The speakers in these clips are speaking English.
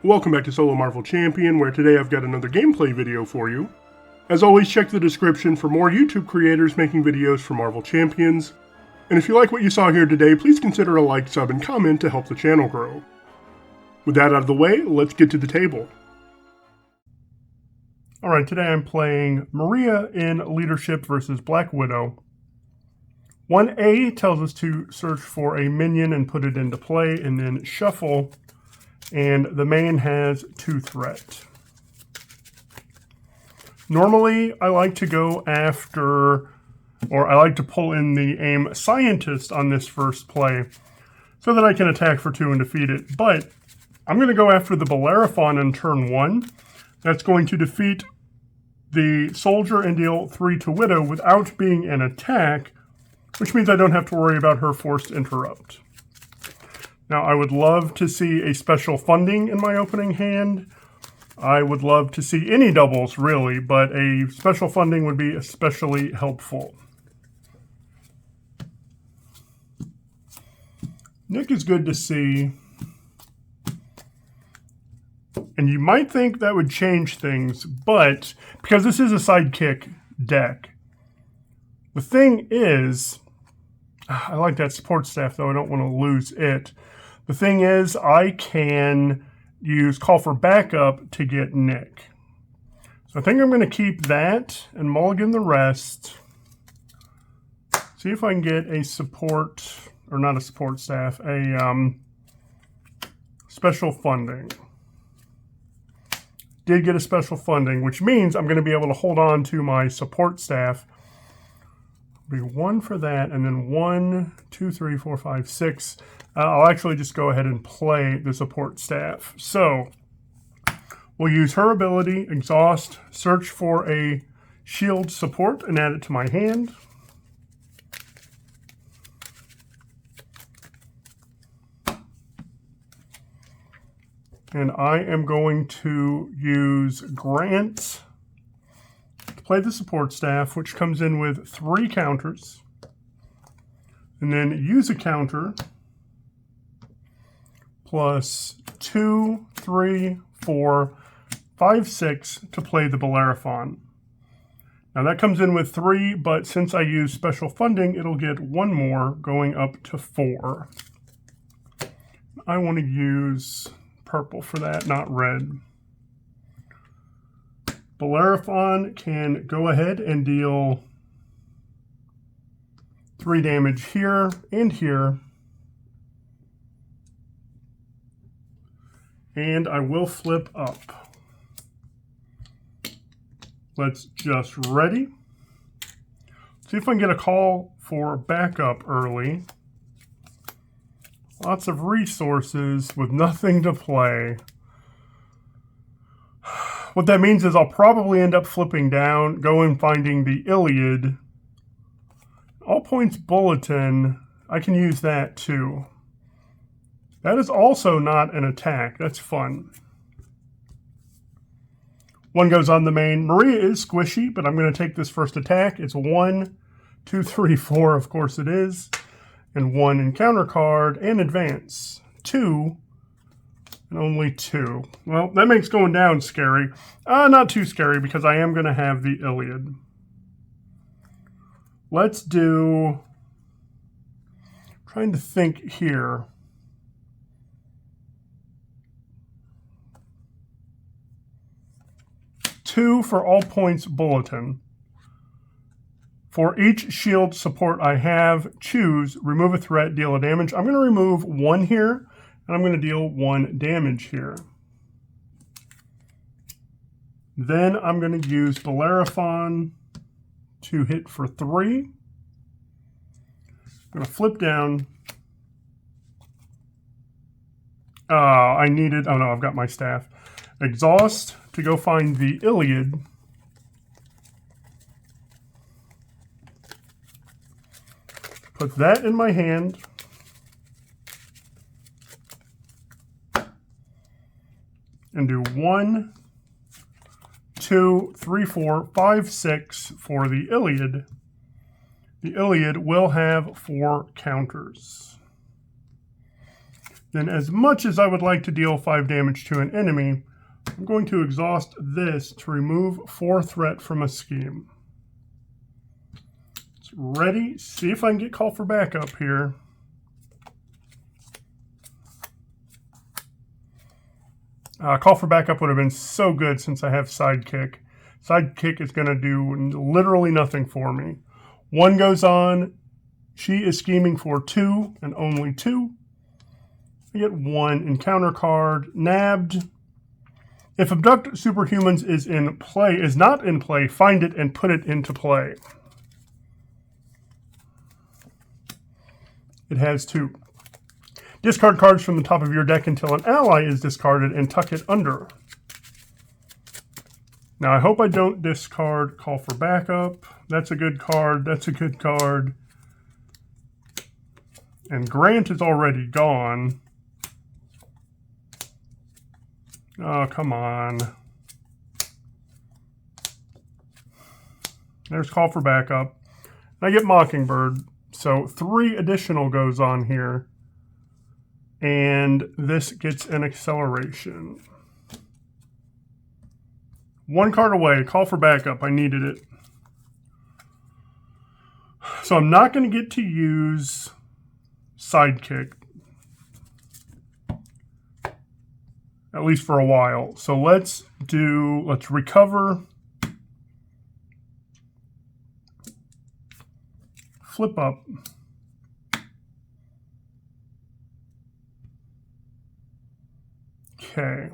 Welcome back to Solo Marvel Champion, where today I've got another gameplay video for you. As always, check the description for more YouTube creators making videos for Marvel Champions. And if you like what you saw here today, please consider a like, sub, and comment to help the channel grow. With that out of the way, let's get to the table. Alright, today I'm playing Maria in Leadership versus Black Widow. 1A tells us to search for a minion and put it into play, and then shuffle. And the main has 2 threat. Normally, I like to go after, or I like to pull in the AIM Scientist on this first play, so that I can attack for 2 and defeat it. But I'm going to go after the Bellerophon on turn 1. That's going to defeat the Soldier and deal 3 to Widow without being an attack, which means I don't have to worry about her forced interrupt. Now, I would love to see a special funding in my opening hand. I would love to see any doubles, really, but a special funding would be especially helpful. Nick is good to see. And you might think that would change things, but because this is a sidekick deck, the thing is, I like that support staff, though I don't want to lose it. The thing is, I can use Call for Backup to get Nick. So I think I'm going to keep that and mulligan the rest. See if I can get a support, or not a support staff, a special funding. Did get a special funding, which means I'm going to be able to hold on to my support staff. Be 1 for that, and then 1, 2, 3, 4, 5, 6. I'll actually just go ahead and play the support staff. So we'll use her ability, Exhaust, search for a shield support, and add it to my hand. And I am going to use Grant to play the support staff, which comes in with 3 counters. And then use a counter plus 2, 3, 4, 5, 6 to play the Bellerophon. Now that comes in with 3, but since I use special funding, it'll get 1 more, going up to 4. I want to use purple for that, not red. Bellerophon can go ahead and deal 3 damage here and here. And I will flip up. Let's just ready. See if I can get a call for backup early. Lots of resources with nothing to play. What that means is I'll probably end up flipping down, going finding the Iliad. All points bulletin, I can use that too. That is also not an attack. That's fun. 1 goes on the main. Maria is squishy, but I'm going to take this first attack. It's 1, 2, 3, 4, of course it is. And 1 encounter card and advance. 2 and only 2. Well, that makes going down scary. Not too scary because I am going to have the Iliad. Let's do... trying to think here. Two for all points bulletin. For each shield support I have, choose, remove a threat, deal a damage. I'm going to remove 1 here, and I'm going to deal 1 damage here. Then I'm going to use Bellerophon to hit for 3. I'm going to flip down. I needed, oh no, I've got my staff. Exhaust to go find the Iliad. Put that in my hand. And do 1, 2, 3, 4, 5, 6 for the Iliad. The Iliad will have 4 counters. Then as much as I would like to deal 5 damage to an enemy, I'm going to exhaust this to remove 4 threat from a scheme. It's ready. See if I can get call for backup here. Call for backup would have been so good since I have sidekick. Sidekick is going to do literally nothing for me. 1 goes on. She is scheming for 2 and only 2. I get 1 encounter card. Nabbed. If Abduct Superhumans is not in play, find it and put it into play. It has 2. Discard cards from the top of your deck until an ally is discarded and tuck it under. Now I hope I don't discard Call for Backup. That's a good card. That's a good card. And Grant is already gone. Oh, come on. There's Call for Backup. I get Mockingbird. So 3 additional goes on here. And this gets an acceleration. 1 card away. Call for Backup. I needed it. So I'm not going to get to use Sidekick. At least for a while. So let's recover. Flip up. Okay.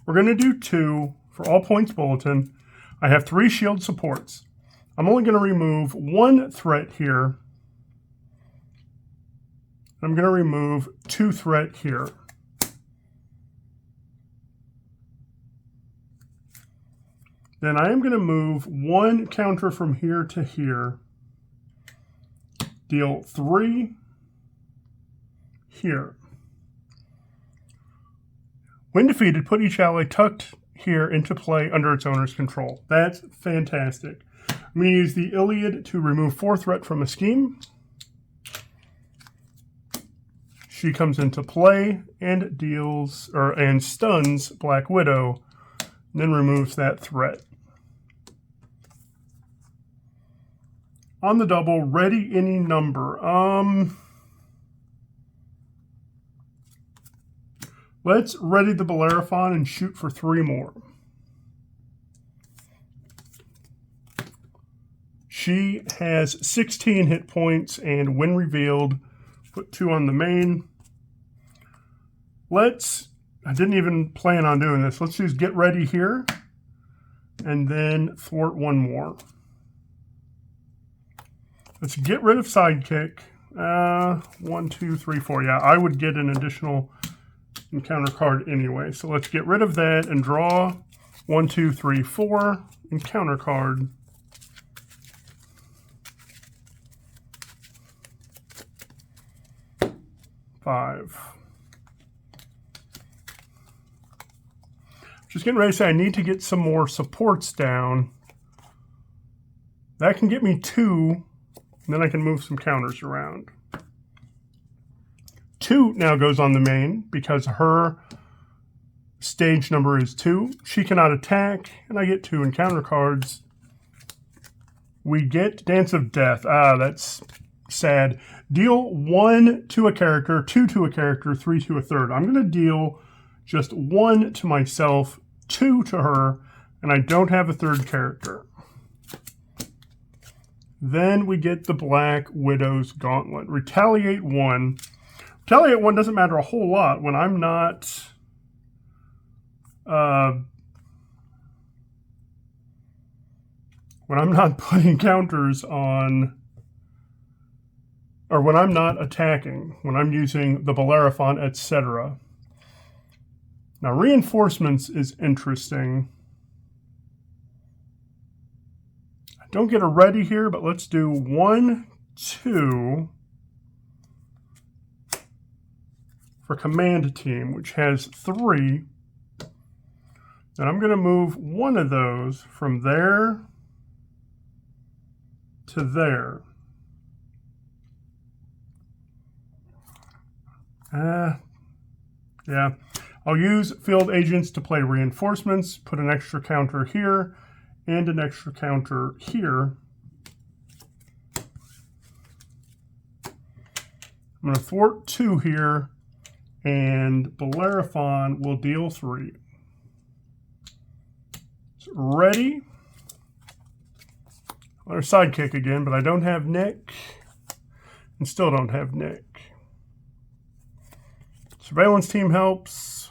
We're going to do 2 for all points bulletin. I have 3 shield supports. I'm only going to remove 1 threat here. I'm going to remove 2 threat here. Then I am going to move 1 counter from here to here. Deal 3 here. When defeated, put each ally tucked here into play under its owner's control. That's fantastic. I'm going to use the Iliad to remove 4 threat from a scheme. She comes into play and and stuns Black Widow, and then removes that threat. On the double, ready any number. Let's ready the Bellerophon and shoot for 3 more. She has 16 hit points, and when revealed, put 2 on the main. I didn't even plan on doing this. Let's use Get Ready here, and then thwart 1 more. Let's get rid of Sidekick. 1, 2, 3, 4. Yeah, I would get an additional encounter card anyway. So let's get rid of that and draw 1, 2, 3, 4 encounter card. Five. Just getting ready to say I need to get some more supports down. That can get me 2, and then I can move some counters around. 2 now goes on the main because her stage number is 2. She cannot attack, and I get 2 encounter cards. We get Dance of Death. That's sad. Deal 1 to a character, 2 to a character, 3 to a third. I'm going to deal just 1 to myself, 2 to her, and I don't have a third character. Then we get the Black Widow's Gauntlet. Retaliate 1. Retaliate 1 doesn't matter a whole lot when I'm not putting counters on, or when I'm not attacking, when I'm using the Bellerophon, etc. Now, reinforcements is interesting. I don't get a ready here, but let's do 1, 2 for Command Team, which has 3. And I'm going to move 1 of those from there to there. Yeah. I'll use field agents to play reinforcements, put an extra counter here, and an extra counter here. I'm going to thwart 2 here, and Bellerophon will deal 3. So ready. Another sidekick again, but I don't have Nick, and still don't have Nick. Surveillance team helps.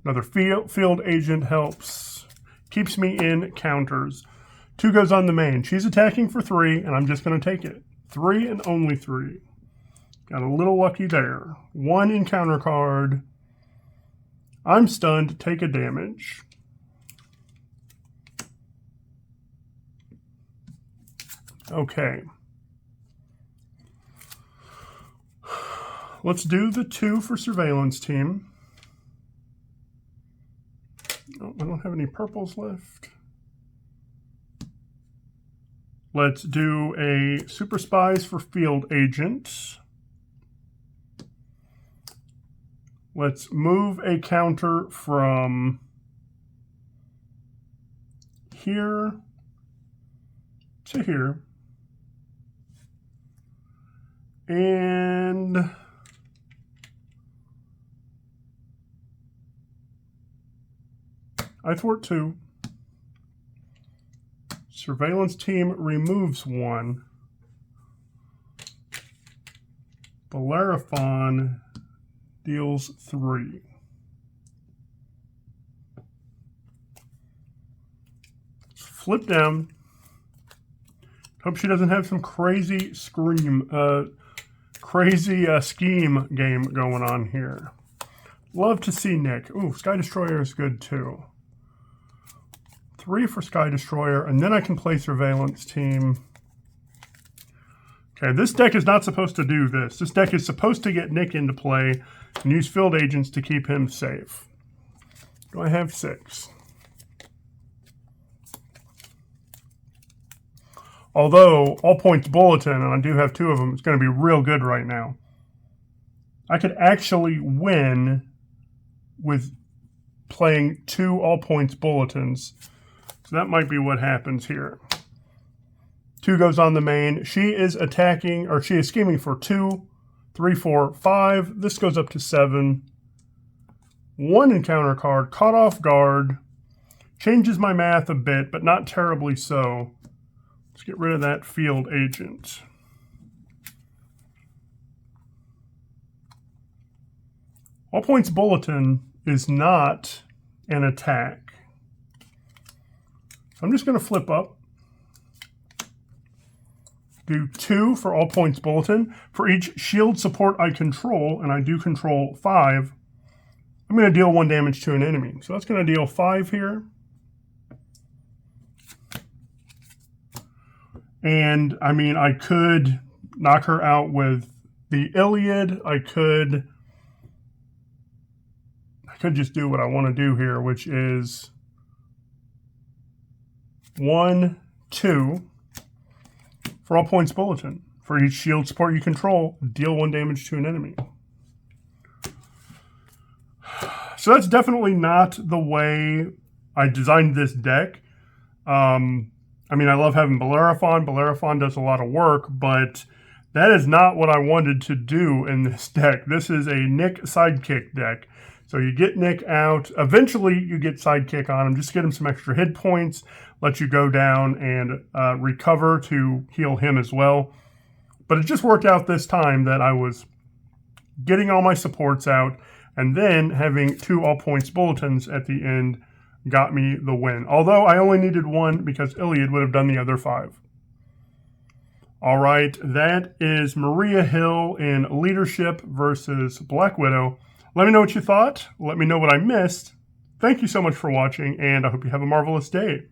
Another field agent helps. Keeps me in counters. 2 goes on the main. She's attacking for 3, and I'm just going to take it. 3 and only 3. Got a little lucky there. 1 encounter card. I'm stunned. Take a damage. Okay. Let's do the 2 for surveillance team. Oh, I don't have any purples left. Let's do a super spies for field agent. Let's move a counter from here to here. And I thwart 2. Surveillance team removes 1. Bellerophon deals 3. Flip down. Hope she doesn't have some crazy scheme game going on here. Love to see Nick. Ooh, Sky Destroyer is good too. 3 for Sky Destroyer, and then I can play Surveillance Team. Okay, this deck is not supposed to do this. This deck is supposed to get Nick into play and use field agents to keep him safe. Do I have 6? Although, All Points Bulletin, and I do have 2 of them, it's going to be real good right now. I could actually win with playing 2 All Points Bulletins. So that might be what happens here. 2 goes on the main. She is attacking, or she is scheming for 2, 3, 4, 5. This goes up to 7. 1 encounter card, caught off guard. Changes my math a bit, but not terribly so. Let's get rid of that field agent. All Points Bulletin is not an attack. I'm just going to flip up. Do 2 for All Points Bulletin. For each shield support I control, and I do control 5, I'm going to deal 1 damage to an enemy. So that's going to deal 5 here. And, I mean, I could knock her out with the Iliad. I could just do what I want to do here, which is 1, 2 for All Points Bulletin. For each shield support you control, deal 1 damage to an enemy. So that's definitely not the way I designed this deck. I mean, I love having Bellerophon. Bellerophon does a lot of work, but that is not what I wanted to do in this deck. This is a Nick sidekick deck. So you get Nick out. Eventually, you get sidekick on him. Just get him some extra hit points. Let you go down and recover to heal him as well. But it just worked out this time that I was getting all my supports out and then having 2 All Points Bulletins at the end got me the win. Although I only needed 1 because Iliad would have done the other 5. All right, that is Maria Hill in Leadership versus Black Widow. Let me know what you thought. Let me know what I missed. Thank you so much for watching, and I hope you have a marvelous day.